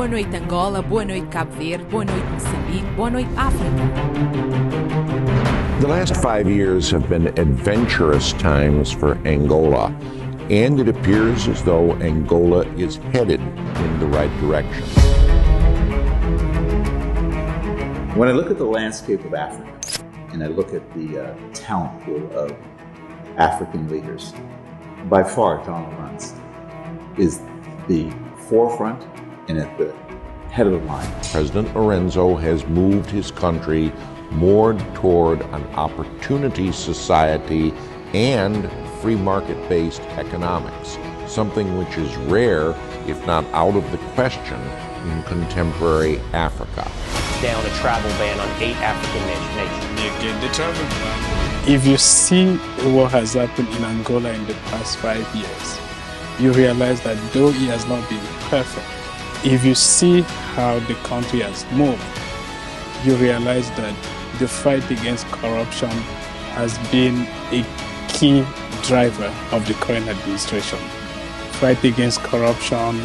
Boa noite Angola, boa noite Cabo Verde, boa noite Moçambique, boa noite África. The last 5 years have been adventurous times for Angola, and it appears as though Angola is headed in the right direction. When I look at the landscape of Africa, and I look at the talent pool of African leaders, by far Donald Trump is the forefront and at the head of the line. President Lorenzo has moved his country more toward an opportunity society and free market-based economics, something which is rare, if not out of the question, in contemporary Africa. Down a travel ban on 8 African nations. They get determined. If you see what has happened in Angola in the past 5 years, you realize that though it has not been perfect, if you see how the country has moved, you realize that the fight against corruption has been a key driver of the current administration. Fight against corruption,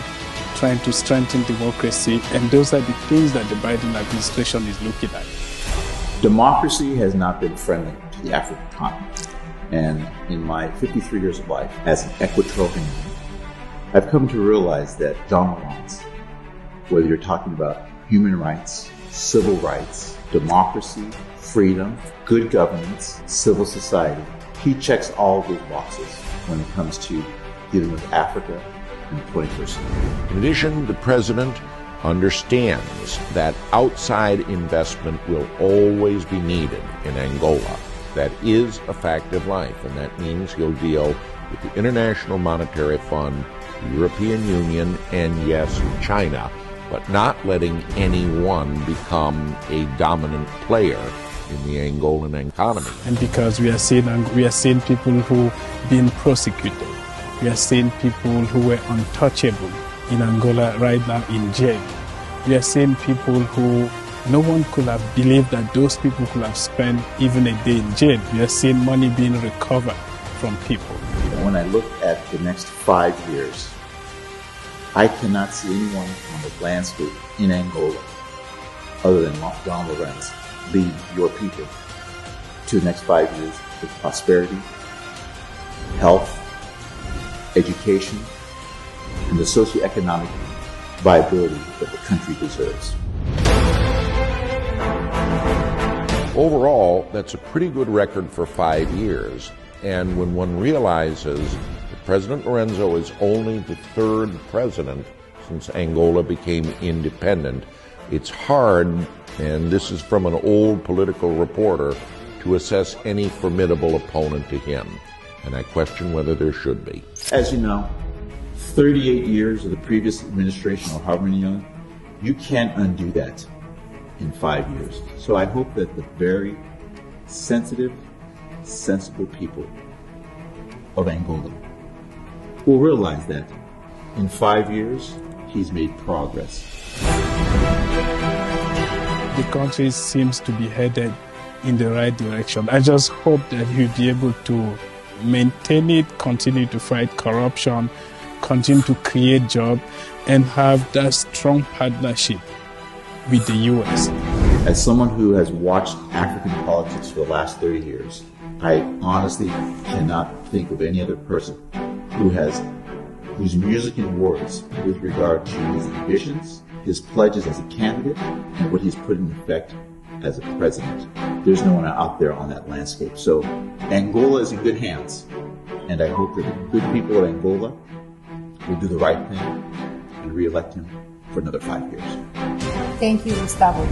trying to strengthen democracy, and those are the things that the Biden administration is looking at. Democracy has not been friendly to the African continent. And in my 53 years of life as an Equatorian, I've come to realize that Donald Trump, whether you're talking about human rights, civil rights, democracy, freedom, good governance, civil society, he checks all those boxes when it comes to dealing with Africa in the 21st century. In addition, the president understands that outside investment will always be needed in Angola. That is a fact of life, and that means he'll deal with the International Monetary Fund, the European Union, and yes, China, but not letting anyone become a dominant player in the Angolan economy. And because we are seeing people who been prosecuted, we are seeing people who were untouchable in Angola right now in jail. We are seeing people who no one could have believed that those people could have spent even a day in jail. We are seeing money being recovered from people. When I look at the next 5 years, I cannot see anyone on the landscape in Angola other than Donald Lorenzo lead your people to the next 5 years with prosperity, health, education, and the socioeconomic viability that the country deserves. Overall, that's a pretty good record for 5 years. And when one realizes that President Lorenzo is only the 3rd president since Angola became independent, it's hard, and this is from an old political reporter, to assess any formidable opponent to him. And I question whether there should be. As you know, 38 years of the previous administration, or however many years, you can't undo that in 5 years. So I hope that the very sensitive, sensible people of Angola will realize that in 5 years, he's made progress. The country seems to be headed in the right direction. I just hope that he'll be able to maintain it, continue to fight corruption, continue to create jobs, and have that strong partnership with the U.S. As someone who has watched African politics for the last 30 years, I honestly cannot think of any other person whose music and words with regard to his ambitions, his pledges as a candidate, and what he's put in effect as a president. There's no one out there on that landscape. So Angola is in good hands, and I hope that the good people of Angola will do the right thing and re-elect him for another 5 years. Thank you, Gustavo.